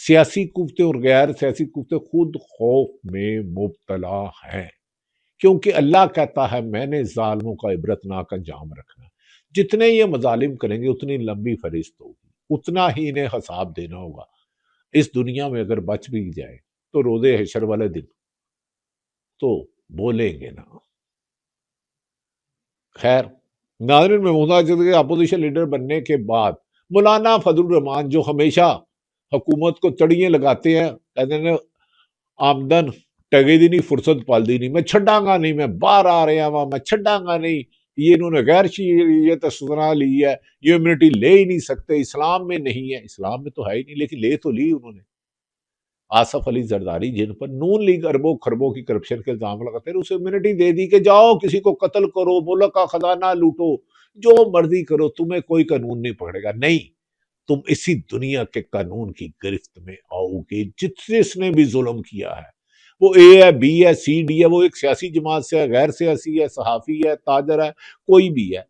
سیاسی قوتیں اور غیر سیاسی قوتیں خود خوف میں مبتلا ہیں، کیونکہ اللہ کہتا ہے میں نے ظالموں کا عبرتناک انجام رکھنا ہے۔ جتنے یہ مظالم کریں گے اتنی لمبی فہرست ہوگی، اتنا ہی انہیں حساب دینا ہوگا۔ اس دنیا میں اگر بچ بھی جائے تو روز حشر والے دن تو بولیں گے نا۔ خیر ناظرین، میں محتاج کے اپوزیشن لیڈر بننے کے بعد مولانا فضل الرحمان جو ہمیشہ حکومت کو تڑیے لگاتے ہیں، کہتے ہیں آمدن ٹگے دی نہیں فرصت پال دی نہیں، میں چھڈاں گا نہیں، میں باہر آ رہا ہوں، میں چھڈاں گا نہیں، یہ انہوں نے غیر شریعت سنا لی ہے، یہ امیونٹی لے ہی نہیں سکتے، اسلام میں نہیں ہے۔ اسلام میں تو ہے ہی نہیں، لیکن لے تو لی انہوں نے۔ آصف علی زرداری جن پر نون لیگ اربوں خربوں کی کرپشن کے الزام لگاتے ہیں، اسے امیونٹی دے دی کہ جاؤ کسی کو قتل کرو، ملک کا خزانہ لوٹو، جو مرضی کرو، تمہیں کوئی قانون نہیں پکڑے گا۔ نہیں، تم اسی دنیا کے قانون کی گرفت میں آؤ گے۔ جس نے بھی ظلم کیا ہے، وہ اے ہے، بی ہے، سی ڈی ہے، وہ ایک سیاسی جماعت سے ہے، غیر سیاسی ہے، صحافی ہے، تاجر ہے، کوئی بھی ہے،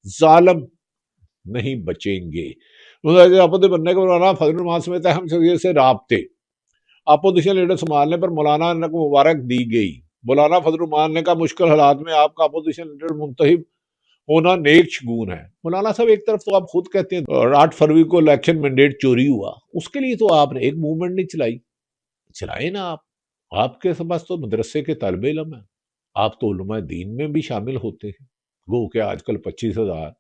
ظالم نہیں بچیں گے۔ اپنے بننے کے مولانا فضل الرحمان سمیت اہم شخصیت سے رابطے، اپوزیشن لیڈر سنبھالنے پر مولانا کو مبارک دی گئی۔ مولانا فضل الرحمان نے کہا مشکل حالات میں آپ کا اپوزیشن لیڈر منتخب ہونا نیک شگون ہے۔ مولانا صاحب ایک طرف تو آپ خود کہتے ہیں 8 فروری کو الیکشن مینڈیٹ چوری ہوا، اس کے لیے تو آپ نے ایک موومنٹ نہیں چلائی۔ چلائے نا آپ کے پاس تو مدرسے کے طالب علم ہیں، آپ تو علماء دین میں بھی شامل ہوتے ہیں۔ گو کہ آج کل 25,000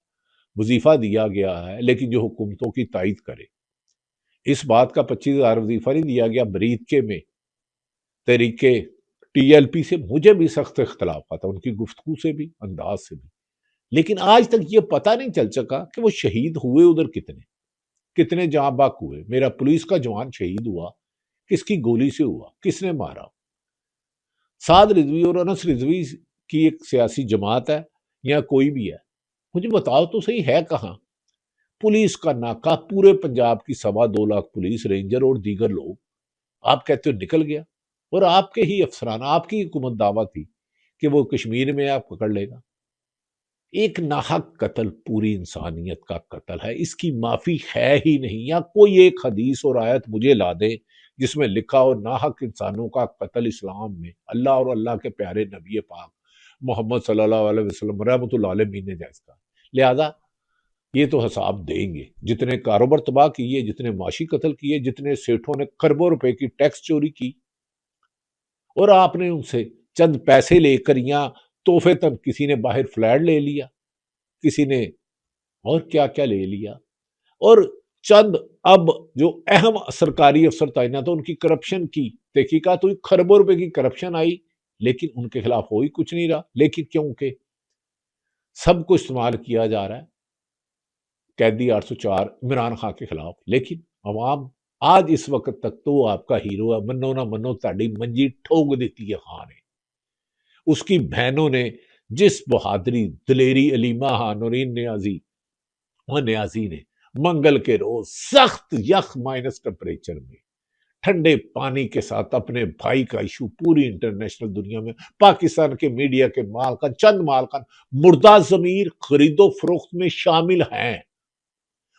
وظیفہ دیا گیا ہے، لیکن جو حکومتوں کی تائید کرے۔ اس بات کا 25,000 وظیفہ نہیں دیا گیا بریدکے میں تحریک ٹی ایل پی سے، مجھے بھی سخت اختلاف آتا ان کی گفتگو سے بھی، انداز سے بھی، لیکن آج تک یہ پتہ نہیں چل سکا کہ وہ شہید ہوئے ادھر کتنے جاں باک ہوئے۔ میرا پولیس کا جوان شہید ہوا، کس کی گولی سے ہوا، کس نے مارا؟ سعد رضوی اور انس رضوی کی ایک سیاسی جماعت ہے یا کوئی بھی ہے، مجھے بتاؤ تو صحیح ہے کہاں؟ پولیس کا ناکہ پورے پنجاب کی 2.25 لاکھ پولیس رینجر اور دیگر لوگ، آپ کہتے ہو نکل گیا، اور آپ کے ہی افسران، آپ کی حکومت دعویٰ تھی کہ وہ کشمیر میں آپ پکڑ لے گا۔ ایک ناحق قتل پوری انسانیت کا قتل ہے، اس کی معافی ہے ہی نہیں۔ یا کوئی ایک حدیث اور آیت مجھے لا دے جس میں لکھا ہو ناحق انسانوں کا قتل اسلام میں اللہ اور اللہ کے پیارے نبی پاک محمد صلی اللہ علیہ وسلم رحمۃ اللہ علیہ نے جائز کا۔ لہذا یہ تو حساب دیں گے، جتنے کاروبار تباہ کیے، جتنے معاشی قتل کیے، جتنے سیٹھوں نے کروڑوں روپے کی ٹیکس چوری کی، اور آپ نے ان سے چند پیسے لے کر یا تحفے تک کسی نے باہر فلیٹ لے لیا، کسی نے اور کیا کیا لے لیا، اور چند اب جو اہم سرکاری افسر تعینات ان کی کرپشن کی تحقیقات ہوئی، خربوں روپے کی کرپشن آئی، لیکن ان کے خلاف ہوئی کچھ نہیں رہا۔ لیکن کیونکہ سب کو استعمال کیا جا رہا ہے قیدی 804 عمران خان کے خلاف، لیکن عوام آج اس وقت تک تو آپ کا ہیرو ہے، منو نہ منو تاڑی منجی ٹھوک دیتی ہے خان ہے۔ اس کی بہنوں نے جس بہادری، دلیری، علیمہ نورین نیازی نے منگل کے روز سخت یخ مائنس ٹمپریچر میں ٹھنڈے پانی کے ساتھ اپنے بھائی کا ایشو پوری انٹرنیشنل دنیا میں، پاکستان کے میڈیا کے مالکان، چند مالکان مردہ ضمیر خرید و فروخت میں شامل ہیں،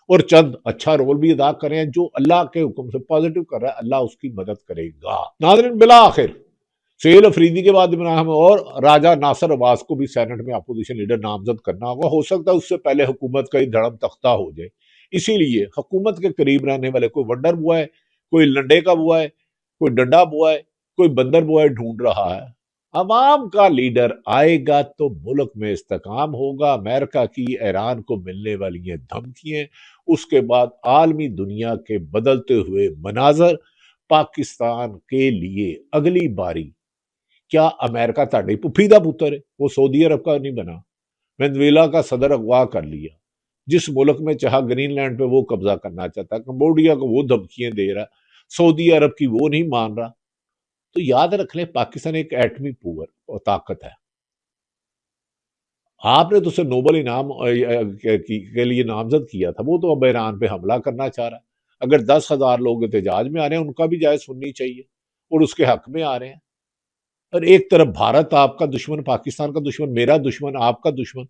اور چند اچھا رول بھی ادا کرے ہیں، جو اللہ کے حکم سے پازیٹیو کر رہا ہے، اللہ اس کی مدد کرے گا۔ ناظرین، بالآخر سہیل افریدی کے بعد عمران اور راجہ ناصر عباس کو بھی سینٹ میں اپوزیشن لیڈر نامزد کرنا ہوگا۔ ہو سکتا ہے اس سے پہلے حکومت کا ہی دھڑم تختہ ہو جائے، اسی لیے حکومت کے قریب رہنے والے کوئی ونڈر بوا ہے، کوئی لنڈے کا بوا ہے، کوئی ڈنڈا بوا ہے، کوئی بندر بوا ہے ڈھونڈ رہا ہے۔ عوام کا لیڈر آئے گا تو ملک میں استحکام ہوگا۔ امریکہ کی ایران کو ملنے والی یہ دھمکیاں، اس کے بعد عالمی دنیا کے بدلتے ہوئے مناظر، پاکستان کے لیے اگلی باری کیا امریکہ تاڑی پپھی دا پتر ہے؟ وہ سعودی عرب کا نہیں بنا، وینزویلا کا صدر اغوا کر لیا، جس ملک میں چاہا گرین لینڈ پہ وہ قبضہ کرنا چاہتا، کمبوڈیا کو وہ دھمکیاں دے رہا، سعودی عرب کی وہ نہیں مان رہا۔ تو یاد رکھ لیں پاکستان ایک ایٹمی پاور اور طاقت ہے۔ آپ نے تو اسے نوبل انعام کے لیے نامزد کیا تھا، وہ تو اب ایران پہ حملہ کرنا چاہ رہا ہے۔ اگر 10,000 لوگ احتجاج میں آ رہے ہیں، ان کا بھی جائز سننی چاہیے، اور اس کے حق میں آ رہے ہیں۔ اور ایک طرف بھارت آپ کا دشمن، پاکستان کا دشمن، میرا دشمن، آپ کا دشمن،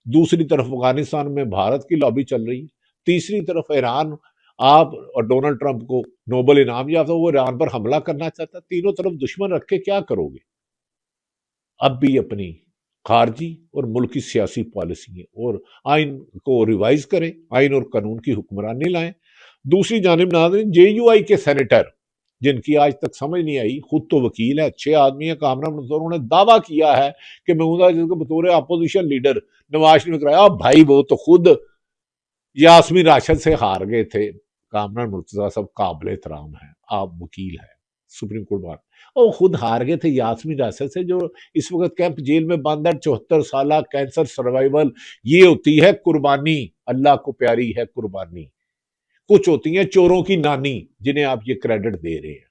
دوسری طرف افغانستان میں بھارت کی لابی چل رہی ہے، تیسری طرف ایران آپ اور ڈونلڈ ٹرمپ کو نوبل انعام یافتہ، وہ ایران پر حملہ کرنا چاہتا، تینوں طرف دشمن رکھ کے کیا کرو گے؟ اب بھی اپنی خارجی اور ملکی سیاسی پالیسی ہے اور آئین کو ریوائز کریں، آئین اور قانون کی حکمرانی لائیں۔ دوسری جانب ناظرین، جے یو آئی کے سینیٹر جن کی آج تک سمجھ نہیں آئی، خود تو وکیل ہے، اچھے آدمی ہیں، کامران منصور، انہوں نے دعویٰ کیا ہے کہ محمود عزیز کو بطور اپوزیشن لیڈر نواز شریف نے کرایا۔ بھائی وہ تو خود یاسمین راشد سے ہار گئے تھے۔ کامران مرتضیٰ صاحب قابل احترام ہیں، آپ وکیل ہیں، سپریم کورٹ بار اور خود ہار گئے تھے یاسمین راشد سے، جو اس وقت کیمپ جیل میں بند ہے، 74 سالہ کینسر سروائیول۔ یہ ہوتی ہے قربانی، اللہ کو پیاری ہے قربانی۔ کچھ ہوتی ہیں چوروں کی نانی جنہیں آپ یہ کریڈٹ دے رہے ہیں۔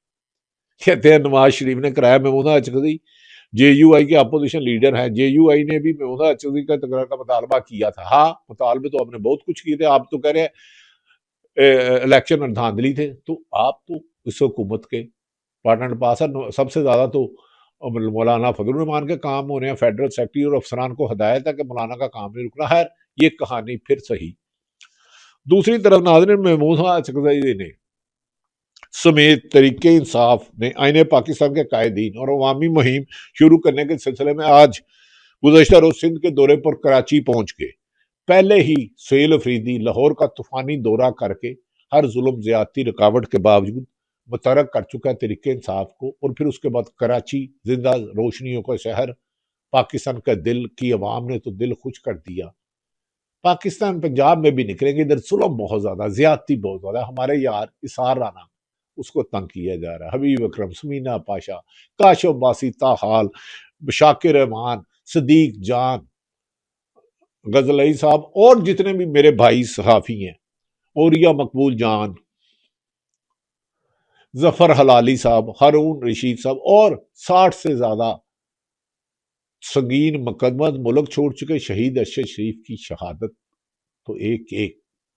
کہتے ہیں نواز شریف نے کرایا محمودہ اچکزئی، جے یو آئی کے اپوزیشن لیڈر ہیں، جے یو آئی نے بھی محمودہ اچکزئی کا تقرر کا مطالبہ کیا تھا۔ ہاں مطالبے تو آپ نے بہت کچھ کیے تھے، آپ تو کہہ رہے ہیں الیکشن اور دھاندلی تھے، تو آپ تو اس حکومت کے پارٹنر پاس ہے۔ سب سے زیادہ تو مولانا فضل الرحمان کے کام ہو رہے ہیں، فیڈرل سیکرٹری اور افسران کو ہدایت ہے کہ مولانا کا کام نہیں رکنا ہے۔ یہ کہانی پھر صحیح۔ دوسری طرف ناظرین، محمودہ اچکزئی نے سمیت تحریک انصاف نے آئین پاکستان کے قائدین اور عوامی مہم شروع کرنے کے سلسلے میں آج گزشتہ روز سندھ کے دورے پر کراچی پہنچ گئے۔ پہلے ہی سہیل افریدی لاہور کا طوفانی دورہ کر کے ہر ظلم زیادتی رکاوٹ کے باوجود متحرک کر چکا ہے تحریک انصاف کو، اور پھر اس کے بعد کراچی زندہ روشنیوں کا شہر، پاکستان کا دل کی عوام نے تو دل خوش کر دیا۔ پاکستان پنجاب میں بھی نکلیں گے، ادھر ظلم بہت زیادہ، زیادتی بہت زیادہ۔ ہمارے یار اسار رانا، اس کو تنگ کیا جا رہا ہے، حبیب اکرم، سمینہ پاشا، کاشف باسی، تاحال، شاکر رحمان، صدیق جان، غزلئی صاحب، اور جتنے بھی میرے بھائی صحافی ہیں، اوریا مقبول جان، ظفر حلالی صاحب، ہارون رشید صاحب، اور 60 سے زیادہ سنگین مقدمات ملک چھوڑ چکے شہید ارشد شریف کی شہادت تو ایک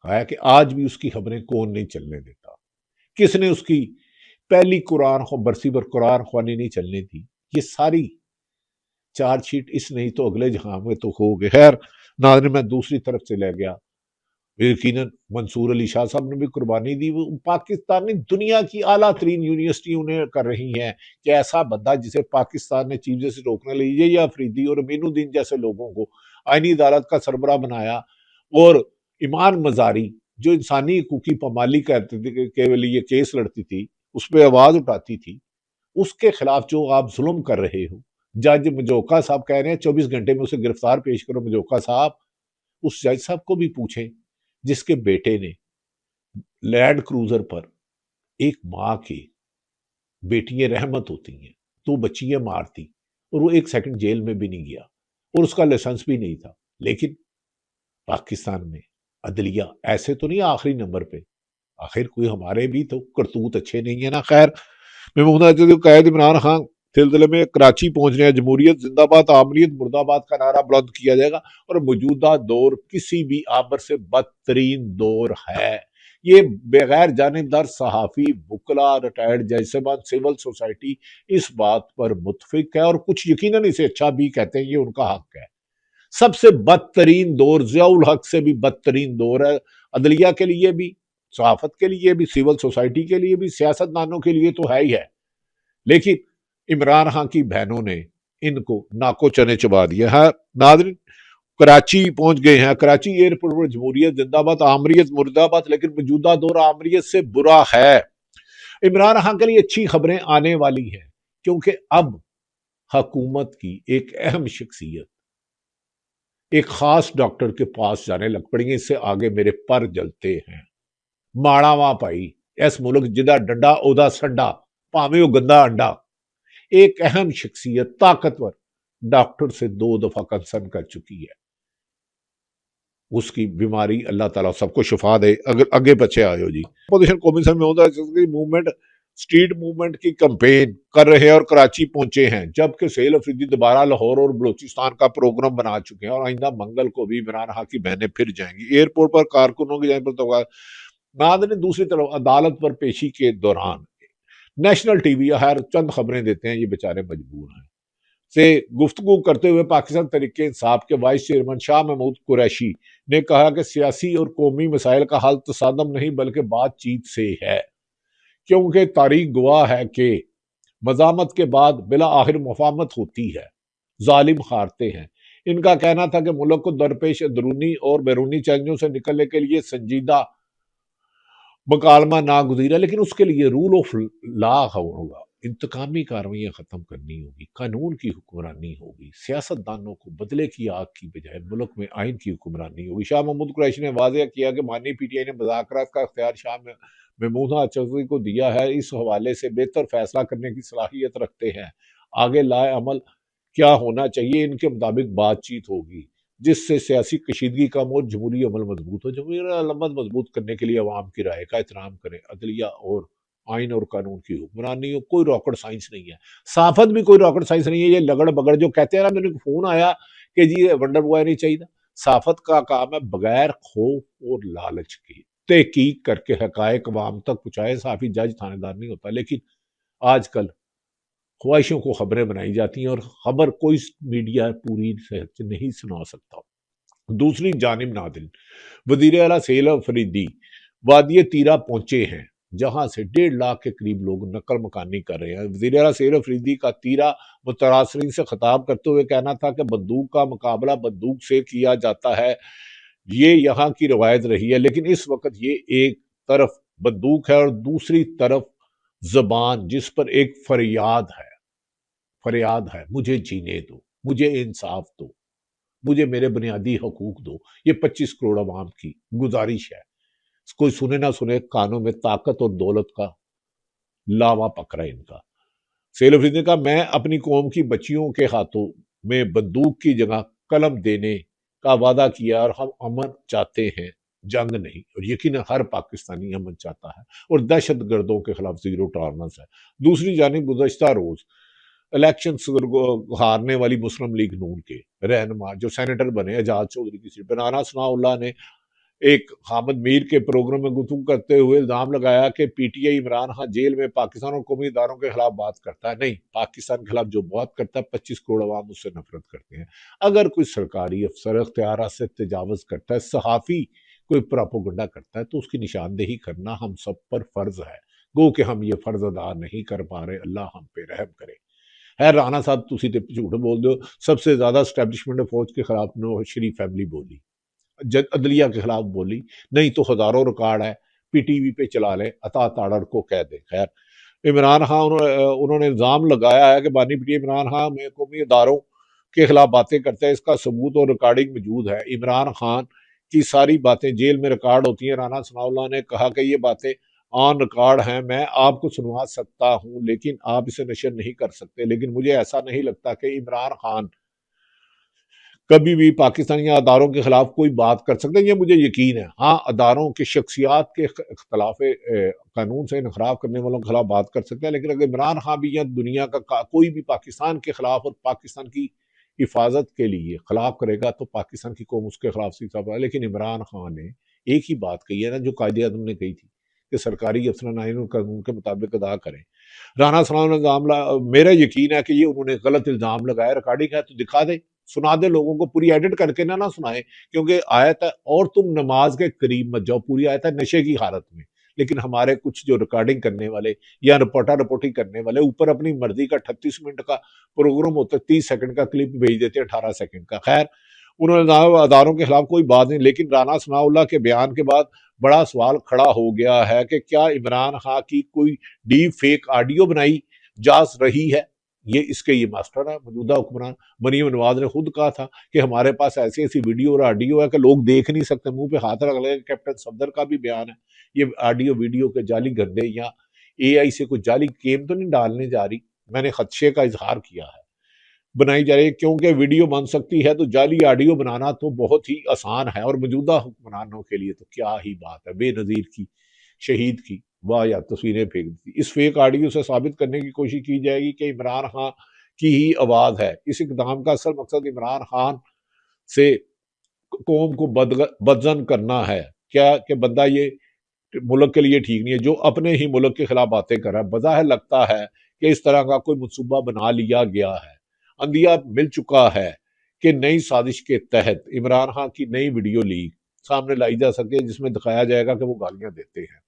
ہے کہ آج بھی اس کی خبریں کون نہیں چلنے دیتا؟ کس نے اس کی پہلی قرآن برسی پر قرآن خوانی نہیں چلنے دی؟ یہ ساری چارج شیٹ اس نہیں تو اگلے جہاں میں تو ہو گئے۔ خیر ناظرین، میں دوسری طرف سے لے گیا، یقیناً منصور علی شاہ صاحب نے بھی قربانی دی۔ وہ پاکستانی دنیا کی اعلیٰ ترین یونیورسٹی انہیں کر رہی ہیں کہ ایسا بندہ جسے پاکستان نے چیف جسٹس روکنے لیجیے یا افریدی اور امین الدین جیسے لوگوں کو آئینی عدالت کا سربراہ بنایا، اور ایمان مزاری جو انسانی حقوقی پامالی کے لیے کیس لڑتی تھی، اس پہ آواز اٹھاتی تھی، اس کے خلاف جو آپ ظلم کر رہے ہو۔ جج مجوکا صاحب کہہ رہے ہیں 24 گھنٹے میں اسے گرفتار پیش کرو۔ مجوکا صاحب، اس جج صاحب کو بھی پوچھیں جس کے بیٹے نے لینڈ کروزر پر ایک ماں کی بیٹیاں رحمت ہوتی ہیں تو بچیاں مارتی، اور وہ ایک سیکنڈ جیل میں بھی نہیں گیا، اور اس کا لائسنس بھی نہیں تھا۔ لیکن پاکستان میں عدلیہ ایسے تو نہیں آخری نمبر پہ، آخر کوئی ہمارے بھی تو کرتوت اچھے نہیں ہیں نا۔ خیر میں قائد عمران خان سلسلے میں کراچی پہنچ رہے ہیں۔ جمہوریت زندہ باد، آمریت مرد آباد کا نعرہ بلند کیا جائے گا، اور موجودہ دور کسی بھی آمر سے بدترین دور ہے۔ یہ بغیر جانبدار صحافی، وکلا، ریٹائرڈ جج صاحبان، سول سوسائٹی اس بات پر متفق ہے، اور کچھ یقیناً اسے اچھا بھی کہتے ہیں، یہ ان کا حق ہے۔ سب سے بدترین دور، ضیاء الحق سے بھی بدترین دور ہے، عدلیہ کے لیے بھی، صحافت کے لیے بھی، سول سوسائٹی کے لیے بھی، سیاست دانوں کے لیے تو ہے ہی ہے۔ لیکن عمران خان کی بہنوں نے ان کو ناکو چنے چبا دیا ہے۔ ناظرین، کراچی پہنچ گئے ہیں۔ کراچی ایئرپورٹ پر جمہوریت زندہ باد، آمریت مرد آباد، لیکن موجودہ دور آمریت سے برا ہے۔ عمران خان کے لیے اچھی خبریں آنے والی ہیں، کیونکہ اب حکومت کی ایک اہم شخصیت ایک خاص ڈاکٹر کے پاس جانے لگ پڑیں گے۔ اس سے آگے میرے پر جلتے ہیں۔ ماڑا وہاں پائی ایس ملک جدہ ڈنڈا اودا سنڈا پاویں گندا انڈا، ایک اہم شخصیت طاقتور ڈاکٹر سے 2 دفعہ کنسرن کر چکی ہے۔ اس کی بیماری اللہ تعالیٰ سب کو شفا دے۔ اگر آگے بچے آئے ہو جی، اپوزیشن قومی موومنٹ اسٹریٹ موومنٹ کی کمپین کر رہے ہیں اور کراچی پہنچے ہیں، جبکہ سہیل افریدی دوبارہ لاہور اور بلوچستان کا پروگرام بنا چکے ہیں، اور آئندہ منگل کو بھی عمران خان کی بہنیں پھر جائیں گی۔ ایئرپورٹ پر کارکنوں کی جائیں پر تو ناظرین، دوسری طرف عدالت پر پیشی کے دوران نیشنل ٹی وی ہر چند خبریں دیتے ہیں، یہ بیچارے مجبور ہیں، سے گفتگو کرتے ہوئے پاکستان تحریک انصاف کے وائس چیئرمین شاہ محمود قریشی نے کہا کہ سیاسی اور قومی مسائل کا حل تصادم نہیں بلکہ بات چیت سے ہے، کیونکہ تاریخ گواہ ہے کہ مزاحمت کے بعد بلا آخر مفاہمت ہوتی ہے، ظالم ہارتے ہیں۔ ان کا کہنا تھا کہ ملک کو درپیش اندرونی اور بیرونی چیلنجوں سے نکلنے کے لیے سنجیدہ مکالمہ ناگزیر ہے، لیکن اس کے لیے رول آف لا ہوگا، انتقامی کاروائیاں ختم کرنی ہوگی، قانون کی حکمرانی ہوگی، سیاست دانوں کو بدلے کی آگ کی بجائے ملک میں آئین کی حکمرانی ہوگی۔ شاہ محمود قریشی نے واضح کیا کہ بانی پی ٹی آئی نے مذاکرات کا اختیار شاہ محمود چودھری کو دیا ہے، اس حوالے سے بہتر فیصلہ کرنے کی صلاحیت رکھتے ہیں۔ آگے لائے عمل کیا ہونا چاہیے، ان کے مطابق بات چیت ہوگی جس سے سیاسی کشیدگی کم اور جمہوری عمل مضبوط ہو۔ جمہوری عمل مضبوط کرنے کے لیے عوام کی رائے کا احترام کریں، عدلیہ اور آئین اور قانون کی حکمرانی ہو۔ کوئی راکٹ سائنس نہیں ہے، صحافت بھی کوئی راکٹ سائنس نہیں ہے۔ یہ لگڑ بگڑ جو کہتے ہیں نا، میرے کو فون آیا کہ جی ونڈر بوائے نہیں چاہیے، صحافت کا کام ہے بغیر خوف اور لالچ کے تحقیق کر کے حقائق عوام تک پہنچائے۔ صحافی جج تھانے دار نہیں ہوتا، لیکن آج کل خواہشوں کو خبریں بنائی جاتی ہیں اور خبر کوئی میڈیا پوری صحت نہیں سنا سکتا۔ دوسری جانب نادل وزیر اعلیٰ سہیل افریدی وادی تیرا پہنچے ہیں، جہاں سے 1.5 لاکھ کے قریب لوگ نقل مکانی کر رہے ہیں۔ وزیر اعلیٰ سہیل افریدی کا تیرا متاثرین سے خطاب کرتے ہوئے کہنا تھا کہ بندوق کا مقابلہ بندوق سے کیا جاتا ہے، یہ یہاں کی روایت رہی ہے، لیکن اس وقت یہ ایک طرف بندوق ہے اور دوسری طرف زبان جس پر ایک فریاد ہے، مجھے جینے دو، مجھے انصاف دو، مجھے میرے بنیادی حقوق دو۔ یہ 25 کروڑ عوام کی گزارش ہے، کوئی سنے نہ سنے، کانوں میں طاقت اور دولت کا لاوا پکڑا ان کا۔ سہیل افریدی نے کہا میں اپنی قوم کی بچیوں کے ہاتھوں میں بندوق کی جگہ قلم دینے کا وعدہ کیا، اور ہم امن چاہتے ہیں، جنگ نہیں، اور یقیناً ہر پاکستانی امن چاہتا ہے اور دہشت گردوں کے خلاف زیرو ٹالرنس ہے۔ دوسری جانب گزشتہ روز الیکشن ہارنے والی مسلم لیگ نون کے رہنما جو سینیٹر بنے اعجاز چودھری کی سیٹ پہ، رانا ثناء اللہ نے ایک حامد میر کے پروگرام میں گفتگو کرتے ہوئے الزام لگایا کہ P T I Imran Khan jail میں پاکستان اور قومی اداروں کے خلاف بات کرتا ہے۔ نہیں، پاکستان کے خلاف جو بات کرتا ہے 25 کروڑ عوام اس سے نفرت کرتے ہیں۔ اگر کوئی سرکاری افسر اختیارات سے تجاوز کرتا ہے، صحافی کوئی پراپوگنڈا کرتا ہے، تو اس کی نشاندہی کرنا ہم سب پر فرض ہے، گو کہ ہم یہ فرض ادا نہیں کر پا رہے، اللہ ہم پہ رحم کرے۔ رانا صاحب تسی تے جھوٹ بول دو، سب سے زیادہ اسٹیبلشمنٹ فوج کے خلاف نواز شریف فیملی بولی، عدلیہ کے خلاف بولی، نہیں تو ہزاروں ریکارڈ ہے، پی ٹی وی پہ چلا لیں، عطا تاڑر کو کہہ دیں۔ خیر، عمران خان انہوں نے الزام لگایا ہے کہ بانی پی ٹی عمران خان میں قومی اداروں کے خلاف باتیں کرتے ہیں، اس کا ثبوت اور ریکارڈنگ موجود ہے۔ عمران خان کی ساری باتیں جیل میں ریکارڈ ہوتی ہیں۔ رانا ثناء اللہ نے کہا کہ یہ باتیں آن ریکارڈ ہیں، میں آپ کو سنوا سکتا ہوں لیکن آپ اسے نشر نہیں کر سکتے، لیکن مجھے ایسا نہیں لگتا کہ عمران خان کبھی بھی پاکستانی اداروں کے خلاف کوئی بات کر سکتے ہیں، یہ مجھے یقین ہے۔ ہاں، اداروں کے شخصیات کے اختلاف قانون سے انحراف کرنے والوں کے خلاف بات کر سکتے ہیں، لیکن اگر عمران خان بھی یا دنیا کا کوئی بھی پاکستان کے خلاف اور پاکستان کی حفاظت کے لیے خلاف کرے گا تو پاکستان کی قوم اس کے خلاف سیدھا پڑے۔ لیکن عمران خان نے ایک ہی بات کہی ہے نا، جو قائد اعظم نے کہی تھی کہ سرکاری افسران آئین اور قانون کے مطابق ادا کریں۔ رانا ثناء اللہ میرا یقین ہے کہ یہ انہوں نے غلط الزام لگایا، ریکارڈنگ ہے تو دکھا دے، سنا دے لوگوں کو، پوری ایڈٹ کر کے نہ سنائے، کیونکہ آیت ہے اور تم نماز کے قریب مت جاؤ، پوری آیت ہے نشے کی حالت میں۔ لیکن ہمارے کچھ جو ریکارڈنگ کرنے والے یا رپورٹنگ کرنے والے اوپر اپنی مرضی کا 38 منٹ کا پروگرام ہوتا ہے، 30 سیکنڈ کا کلپ بھیج دیتے ہیں، 18 سیکنڈ کا۔ خیر، انہوں نے اداروں کے خلاف کوئی بات نہیں، لیکن رانا ثناء اللہ کے بیان کے بعد بڑا سوال کھڑا ہو گیا ہے کہ کیا عمران خان کی کوئی ڈیپ فیک آڈیو بنائی جا رہی ہے؟ یہ ماسٹر ہے موجودہ حکمران مریم نواز نے خود کہا تھا کہ ہمارے پاس ایسی ایسی ویڈیو اور آڈیو ہے کہ لوگ دیکھ نہیں سکتے، منہ پہ ہاتھ رکھ لے۔ کیپٹن صفدر کا بھی بیان ہے، یہ آڈیو ویڈیو کے جعلی گردے یا اے آئی سے کوئی جعلی گیم تو نہیں ڈالنے جا رہی، میں نے خدشے کا اظہار کیا ہے، بنائی جا رہی ہے، کیونکہ ویڈیو بن سکتی ہے تو جعلی آڈیو بنانا تو بہت ہی آسان ہے، اور موجودہ حکمرانوں کے لیے تو کیا ہی بات ہے، بے نظیر کی، شہید کی واہ یا تصویریں پھینک دی۔ اس فیک آڈیو سے ثابت کرنے کی کوشش کی جائے گی کہ عمران خان کی ہی آواز ہے۔ اس اقدام کا اصل مقصد عمران خان سے قوم کو بدظن کرنا ہے، کیا کہ بندہ یہ ملک کے لیے ٹھیک نہیں ہے، جو اپنے ہی ملک کے خلاف باتیں کر رہا ہے۔ بظاہر لگتا ہے کہ اس طرح کا کوئی منصوبہ بنا لیا گیا ہے، اندیا مل چکا ہے کہ نئی سازش کے تحت عمران خان کی نئی ویڈیو لیک سامنے لائی جا سکے جس میں دکھایا جائے گا کہ وہ گالیاں دیتے ہیں۔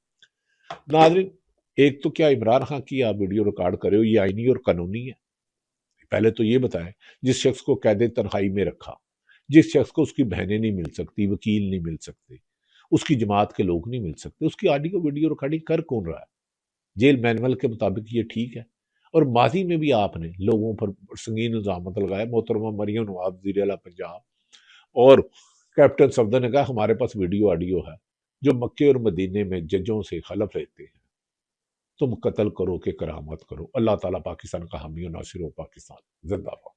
ناظرین، ایک تو کیا عمران خان کی آپ ویڈیو ریکارڈ کرے ہو یہ آئینی اور قانونی ہے؟ پہلے تو یہ بتائیں، جس شخص کو قید تنہائی میں رکھا، جس شخص کو اس کی بہنیں نہیں مل سکتی، وکیل نہیں مل سکتے، اس کی جماعت کے لوگ نہیں مل سکتے، اس کی آڈیو ویڈیو ریکارڈنگ کر کون رہا ہے؟ جیل مینول کے مطابق یہ ٹھیک ہے؟ اور ماضی میں بھی آپ نے لوگوں پر سنگین الزامات لگائے۔ محترمہ مریم نواز وزیر اعلیٰ پنجاب اور کیپٹن صفدر نے کہا ہمارے پاس ویڈیو آڈیو ہے جو مکے اور مدینے میں ججوں سے حلف لیتے ہیں تم قتل کرو کہ کرامت کرو۔ اللہ تعالیٰ پاکستان کا حامی و ناصر ہو۔ پاکستان زندہ باد۔